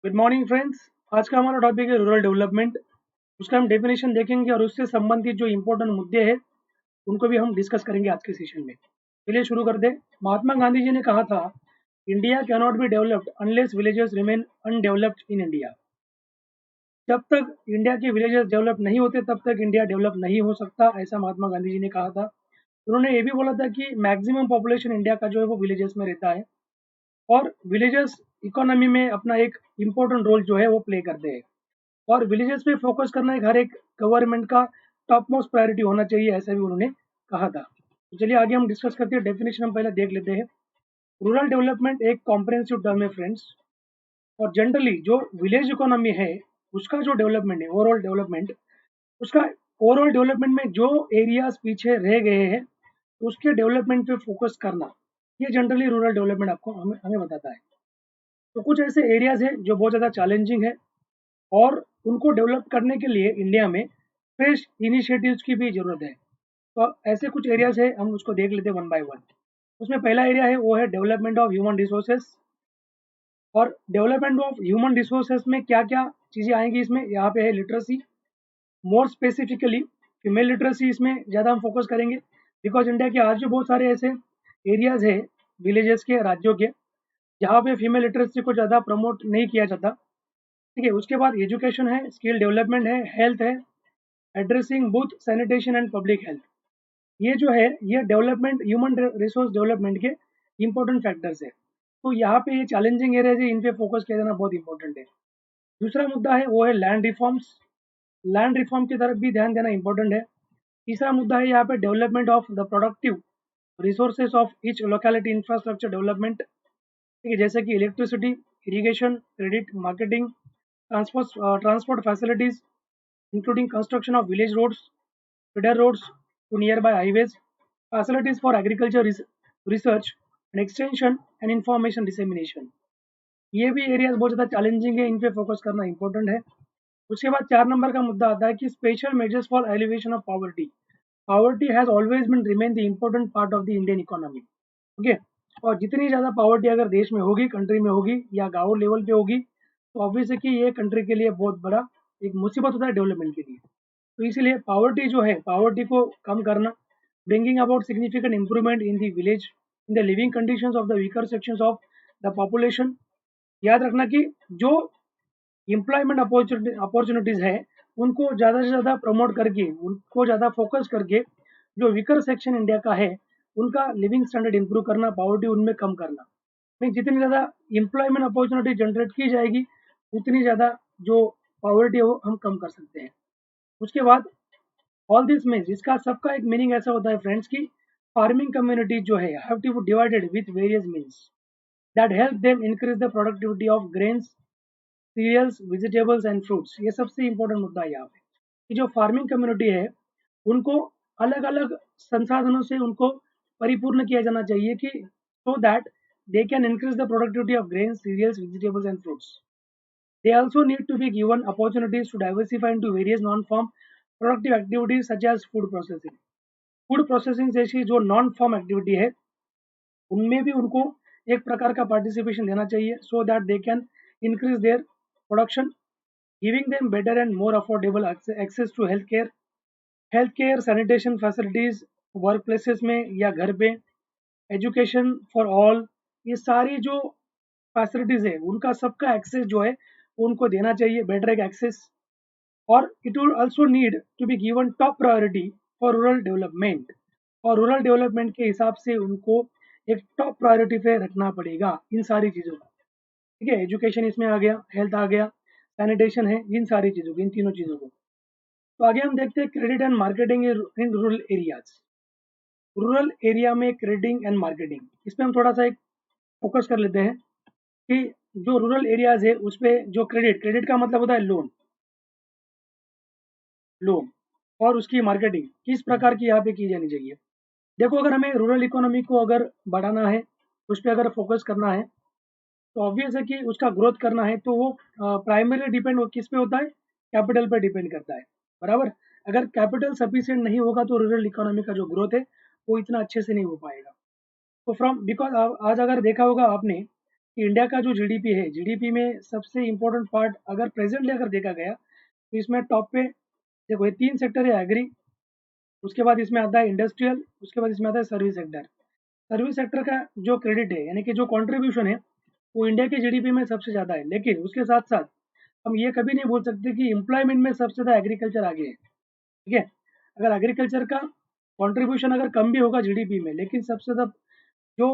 Good morning friends. आज का हमारा टॉपिक है रूरल डेवलपमेंट। उसका हम डेफिनेशन देखेंगे और उससे संबंधित जो इम्पोर्टेंट मुद्दे हैं उनको भी हम डिस्कस करेंगे आज के सेशन में। चलिए शुरू कर दे। महात्मा गांधी जी ने कहा था, India can not be developed unless villages remain undeveloped in India. जब तक इंडिया के विलेजेस डेवलप नहीं होते तब तक इंडिया डेवलप नहीं हो सकता, ऐसा महात्मा गांधी जी ने कहा था। उन्होंने ये भी बोला था कि मैक्सिमम पॉपुलेशन इंडिया का जो है वो विलेजेस में रहता है और विलेजेस इकोनॉमी में अपना एक इम्पोर्टेंट रोल जो है वो प्ले करते हैं और विलेजेस पे फोकस करना एक हर एक गवर्नमेंट का टॉप मोस्ट प्रायोरिटी होना चाहिए, ऐसा भी उन्होंने कहा था। तो चलिए आगे हम डिस्कस करते हैं। डेफिनेशन हम पहले देख लेते हैं। रूरल डेवलपमेंट एक कॉम्प्रिहेंसिव टर्म है फ्रेंड्स, और जनरली जो विलेज इकोनॉमी है उसका जो डेवलपमेंट है, ओवरऑल डेवलपमेंट, उसका ओवरऑल डेवलपमेंट में जो एरियाज पीछे रह गए हैं उसके डेवलपमेंट पे फोकस करना, ये जनरली रूरल डेवलपमेंट आपको हमें हमें बताता है। तो कुछ ऐसे एरियाज हैं जो बहुत ज़्यादा चैलेंजिंग है और उनको डेवलप करने के लिए इंडिया में फ्रेश इनिशिएटिव्स की भी ज़रूरत है। तो ऐसे कुछ एरियाज है, हम उसको देख लेते हैं वन बाय वन। उसमें पहला एरिया है वो है डेवलपमेंट ऑफ ह्यूमन रिसोर्सेज। और डेवलपमेंट ऑफ ह्यूमन रिसोर्सेज में क्या क्या चीज़ें आएंगी इसमें, यहाँ पे है literacy. More specifically female literacy इसमें ज़्यादा हम फोकस करेंगे, बिकॉज इंडिया के आज भी बहुत सारे ऐसे एरियाज है विलेजेस के, राज्यों के, जहाँ पे फीमेल लिटरेसी को ज़्यादा प्रमोट नहीं किया जाता। ठीक है, उसके बाद एजुकेशन है, स्किल डेवलपमेंट है, हेल्थ है, addressing both sanitation and public health. ये जो है ये डेवलपमेंट, ह्यूमन रिसोर्स डेवलपमेंट के इंपॉर्टेंट फैक्टर्स है। तो यहाँ पे ये चैलेंजिंग एरियाज है, इन पे फोकस किया जाना बहुत इंपॉर्टेंट है। दूसरा मुद्दा है वो है लैंड रिफॉर्म्स। लैंड रिफॉर्म की तरफ भी ध्यान देना इंपॉर्टेंट है। तीसरा मुद्दा है यहाँ पे development of the productive resources of each locality infrastructure development. ठीक है, जैसे कि electricity, irrigation, credit, marketing, transport facilities including construction of village roads, feeder roads to nearby highways, facilities for agriculture research and extension and information dissemination। ये भी areas बहुत ज़्यादा challenging है, इन पे फोकस करना इंपॉर्टेंट है। उसके बाद 4 नंबर का मुद्दा आता है कि special measures for elevation of poverty. Poverty has always been remain the important part of the Indian economy. Okay, और जितनी ज़्यादा पॉवर्टी अगर देश में होगी, कंट्री में होगी या गाँव लेवल पे होगी, तो ऑब्वियस है कि ये कंट्री के लिए बहुत बड़ा एक मुसीबत होता है डेवलपमेंट के लिए। तो इसीलिए पावर्टी जो है, पावर्टी को कम करना, bringing about significant improvement in the village, in the living conditions of the weaker sections of the population. याद रखना कि जो एम्प्लॉयमेंट अपॉर्चुनिटीज़ है उनको ज़्यादा से ज़्यादा प्रमोट करके, उनको ज़्यादा फोकस करके जो वीकर सेक्शन इंडिया का है उनका लिविंग स्टैंडर्ड इंप्रूव करना, पावर्टी उनमें कम करना। नहीं, जितनी ज़्यादा एम्प्लॉयमेंट अपॉर्चुनिटी जनरेट की जाएगी उतनी ज़्यादा जो पावर्टी है वो हम कम कर सकते हैं। उसके बाद ऑल दिस मीन्स, इसका सबका एक मीनिंग ऐसा होता है फ्रेंड्स की फार्मिंग कम्युनिटी जो है have to be divided with various means that help them increase the productivity of grains, cereals, vegetables and fruits. ये सबसे इंपॉर्टेंट मुद्दा है यहाँ पे कि जो फार्मिंग कम्युनिटी है उनको अलग अलग संसाधनों से उनको परिपूर्ण किया जाना चाहिए कि so that they can increase the productivity of grains, cereals, vegetables and fruits. They also need to be given opportunities to diversify into various non-farm productive activities such as food processing। Food processing जैसी जो non farm activity है उनमें भी उनको एक प्रकार का participation देना चाहिए so that they can increase their production, giving them better and more affordable access to health care, sanitation facilities work places में या घर पे, एजुकेशन फॉर ऑल। ये सारी जो फैसिलिटीज है उनका सबका एक्सेस जो है उनको देना चाहिए, बेटर एक एक्सेस। और it will also need to be given top priority for rural development. और रूरल डेवलपमेंट के हिसाब से उनको एक टॉप प्रायोरिटी पे रखना पड़ेगा इन सारी चीज़ों को। ठीक है, एजुकेशन इसमें आ गया, हेल्थ आ गया, सैनिटेशन है, इन सारी चीज़ों को, इन तीनों चीज़ों को। तो आगे हम देखते हैं credit and marketing in rural areas. Rural area में क्रेडिट एंड मार्केटिंग, इस पर हम थोड़ा सा एक फोकस कर लेते हैं कि जो रूरल एरियाज है उस पर जो क्रेडिट, क्रेडिट का मतलब होता है लोन, लोन और उसकी मार्केटिंग किस प्रकार की यहाँ पे की जानी चाहिए। देखो, अगर हमें रूरल इकोनॉमी को अगर बढ़ाना है, उस पर अगर फोकस करना है, तो ऑब्वियस है कि उसका ग्रोथ करना है तो वो प्राइमरी डिपेंड किस पे होता है, कैपिटल पे डिपेंड करता है। बराबर, अगर कैपिटल सफिशिएंट नहीं होगा तो रूरल इकोनॉमी का जो ग्रोथ है वो इतना अच्छे से नहीं हो पाएगा। तो फ्रॉम बिकॉज आज अगर देखा होगा आपने कि इंडिया का जो जीडीपी है, जीडीपी में सबसे इम्पोर्टेंट पार्ट अगर प्रेजेंटली अगर देखा गया तो इसमें टॉप पे देखो ये 3 सेक्टर है, एग्री, उसके बाद इसमें आता है इंडस्ट्रियल, उसके बाद इसमें आता है सर्विस सेक्टर। सर्विस सेक्टर का जो क्रेडिट है यानी कि जो कंट्रीब्यूशन है वो इंडिया के जीडीपी में सबसे ज़्यादा है, लेकिन उसके साथ साथ हम ये कभी नहीं बोल सकते कि एम्प्लॉयमेंट में सबसे ज़्यादा एग्रीकल्चर आगे है। ठीक है, अगर एग्रीकल्चर का कंट्रीब्यूशन अगर कम भी होगा जीडीपी में, लेकिन सबसे ज़्यादा जो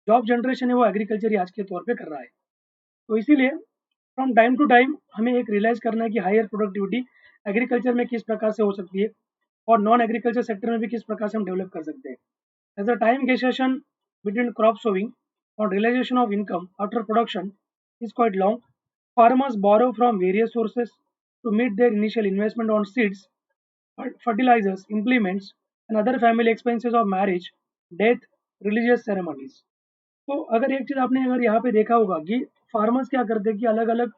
जॉब जनरेशन है वो एग्रीकल्चर ही आज के तौर पे कर रहा है। तो इसीलिए फ्रॉम टाइम टू टाइम हमें एक रियलाइज़ करना है कि हायर प्रोडक्टिविटी एग्रीकल्चर में किस प्रकार से हो सकती है और नॉन एग्रीकल्चर सेक्टर में भी किस प्रकार से हम डेवलप कर सकते हैं। As a time gestation between crop sowing or realization of income after production is quite long. Farmers borrow from various sources to meet their initial investment on seeds, fertilizers, implements, and other family expenses of marriage, death, religious ceremonies. तो अगर एक चीज़ आपने अगर यहाँ पे देखा होगा कि फार्मर्स क्या करते हैं कि अलग अलग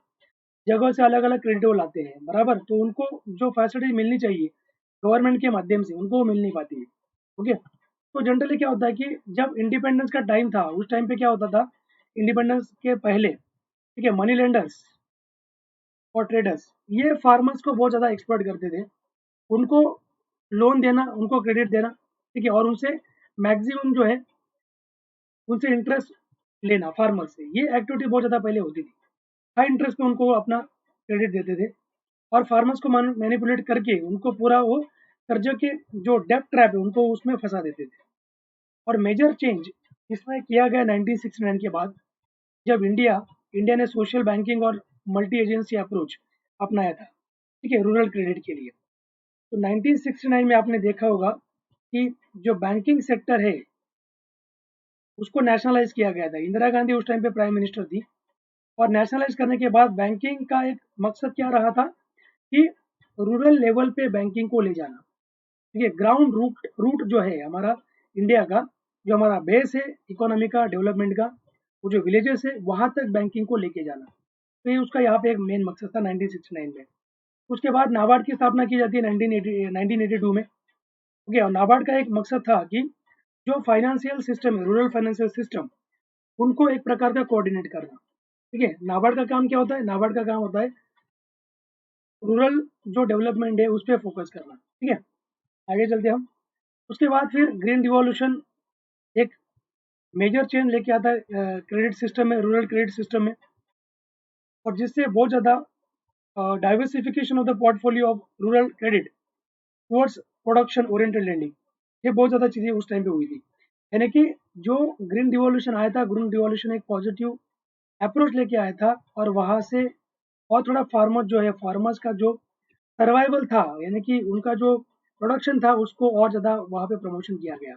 जगहों से अलग अलग क्रेडिट वो लाते हैं, बराबर, तो उनको जो फैसिलिटी मिलनी चाहिए गवर्नमेंट के माध्यम से उनको वो मिल नहीं पाती है। ओके, तो जनरली क्या होता है कि जब इंडिपेंडेंस का टाइम था उस टाइम पे क्या होता था, इंडिपेंडेंस के पहले, ठीक है, मनी लेंडर्स और ट्रेडर्स ये फार्मर्स को बहुत ज़्यादा एक्सप्लॉइट करते थे, उनको लोन देना, उनको क्रेडिट देना, ठीक है, और उनसे मैक्सिमम जो है उनसे इंटरेस्ट लेना फार्मर से, ये एक्टिविटी बहुत ज़्यादा पहले होती थी। हाई इंटरेस्ट पे उनको अपना क्रेडिट देते थे और फार्मर्स को मैनिपुलेट करके उनको पूरा वो कर्जे के जो डेप्ट ट्रैप है उनको उसमें फंसा देते थे। और मेजर चेंज इसमें किया गया 1969 के बाद, जब इंडिया ने सोशल बैंकिंग और मल्टी एजेंसी अप्रोच अपनाया था, ठीक है, रूरल क्रेडिट के लिए। तो 1969 में आपने देखा होगा कि जो बैंकिंग सेक्टर है उसको नेशनलाइज किया गया था। इंदिरा गांधी उस टाइम पे प्राइम मिनिस्टर थी और नेशनलाइज करने के बाद बैंकिंग का एक मकसद क्या रहा था कि रूरल लेवल पे बैंकिंग को ले जाना। ठीक है, ग्राउंड रूट रूट जो है हमारा इंडिया का, जो हमारा बेस है इकोनॉमी का डेवलपमेंट का, वो जो विलेजेस है वहां तक बैंकिंग को लेके जाना। तो ये उसका यहाँ पे एक मेन मकसद था 1969 में। उसके बाद नाबार्ड की स्थापना की जाती है 1982 में। ओके, और नाबार्ड का एक मकसद था कि जो फाइनेंशियल सिस्टम है, रूरल फाइनेंशियल सिस्टम, उनको एक प्रकार का कोऑर्डिनेट करना। ठीक है, नाबार्ड का काम क्या होता है, नाबार्ड का काम होता है रूरल जो डेवलपमेंट है उस पर फोकस करना। ठीक है, आगे चलते हम। उसके बाद फिर ग्रीन रिवॉल्यूशन एक मेजर चेंज लेके आता है क्रेडिट सिस्टम में, रूरल क्रेडिट सिस्टम में, और जिससे बहुत ज़्यादा diversification of the portfolio of rural credit towards production oriented lending, ये बहुत ज़्यादा चीज़ें उस टाइम पे हुई थी। यानी कि जो ग्रीन रिवॉल्यूशन आया था, ग्रीन रिवॉल्यूशन एक पॉजिटिव अप्रोच लेके आया था और वहाँ से और थोड़ा फार्मर जो है, फार्मर्स का जो सर्वाइवल था यानी कि उनका जो प्रोडक्शन था उसको और ज़्यादा वहाँ पे प्रमोशन किया गया।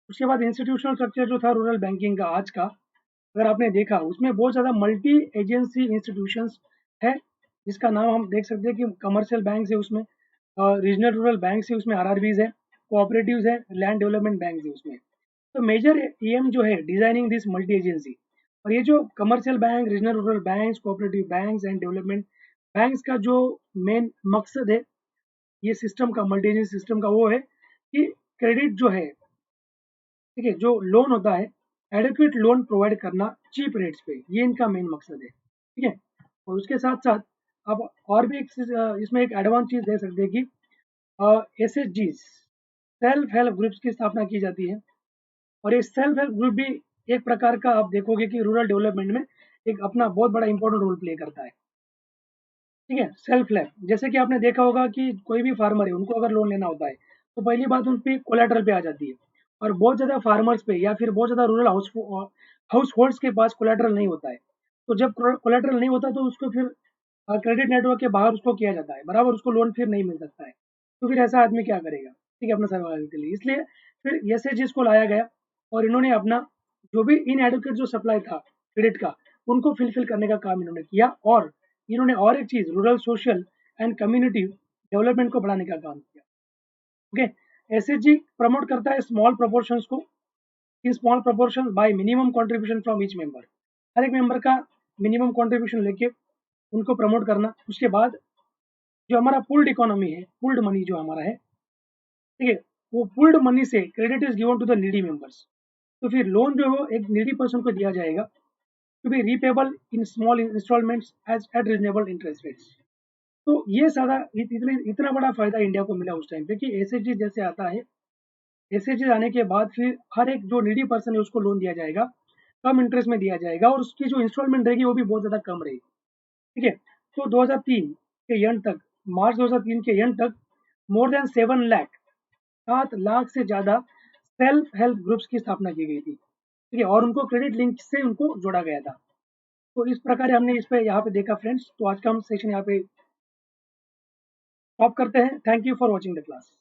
उसके बाद इंस्टीट्यूशनल स्ट्रक्चर जो था रूरल बैंकिंग का आज का, अगर आपने देखा उसमें बहुत ज़्यादा मल्टी एजेंसी इंस्टीट्यूशंस है, जिसका नाम हम देख सकते हैं कि कमर्शियल बैंक है उसमें, रीजनल रूरल बैंक है उसमें, आरआरबीज है, कोऑपरेटिव्स है, लैंड डेवलपमेंट बैंक है उसमें। तो मेजर एम जो है डिजाइनिंग दिस मल्टी एजेंसी, और ये जो commercial bank, regional rural bank, cooperative banks and development banks का जो मेन मकसद है ये सिस्टम का, मल्टी एजेंसी सिस्टम का, वो है कि क्रेडिट जो है, ठीक है, जो लोन होता है एडिक्वेट लोन प्रोवाइड करना चीप रेट्स पे, ये इनका मेन मकसद है। ठीक है, और उसके साथ साथ अब और भी इसमें एक एडवांस चीज दे सकते हैं कि S H G, self help groups की स्थापना की जाती है। और ये सेल्फ हेल्प ग्रुप भी एक प्रकार का आप देखोगे कि रूरल डेवलपमेंट में एक अपना बहुत बड़ा इंपॉर्टेंट रोल प्ले करता है। ठीक है, सेल्फ हेल्प, जैसे कि आपने देखा होगा कि कोई भी फार्मर है उनको अगर लोन लेना होता है तो पहली बात उन पे कोलेटरल पे आ जाती है, और बहुत ज़्यादा फार्मर्स पे या फिर बहुत ज़्यादा रूरल हाउस होल्ड्स के पास कोलेटरल नहीं होता है। तो जब कोलेटरल नहीं होता तो उसको फिर क्रेडिट नेटवर्क के बाहर उसको किया जाता है, बराबर, उसको लोन फिर नहीं मिल सकता है। तो फिर ऐसा आदमी क्या करेगा, ठीक है, अपना सर्वाइवल के लिए, इसलिए फिर एस को लाया गया और इन्होंने अपना जो भी इन एडुकेट जो सप्लाई था क्रेडिट का उनको फिलफिल करने का काम इन्होंने किया। और इन्होंने और एक चीज़ rural social and community development को बढ़ाने का काम किया। ओके, एसएचजी प्रमोट करता है स्मॉल प्रोपोर्शंस को, in small proportion by minimum contribution from each member, हर एक मेंबर का मिनिमम कंट्रीब्यूशन लेके उनको प्रमोट करना। उसके बाद जो हमारा पुल्ड इकोनॉमी है, पुल्ड मनी जो हमारा है, ठीक है, वो पुल्ड मनी से credit is given to the needy members. तो फिर लोन जो है वो एक नीडी पर्सन को दिया जाएगा to be repayable in small installments as at reasonable interest rates. तो ये सारा इतना बड़ा फायदा इंडिया को मिला उस टाइम पे कि एसएचजी जैसे आता है, एसएचजी आने के बाद फिर हर एक जो नीडी पर्सन है उसको लोन दिया जाएगा, कम इंटरेस्ट में दिया जाएगा और उसकी जो इंस्टॉलमेंट रहेगी वो भी बहुत ज़्यादा कम रहेगी। ठीक है, तो 2003 के एंड तक, मार्च 2003 के एंड तक मोर देन 7 लाख से ज़्यादा सेल्फ हेल्प ग्रुप्स की स्थापना की गई थी। ठीक है, और उनको क्रेडिट लिंक से उनको जोड़ा गया था। तो इस प्रकार हमने इस पे यहाँ पे देखा फ्रेंड्स। तो आज का हम सेशन यहाँ पे स्टॉप करते हैं। Thank you for watching the class.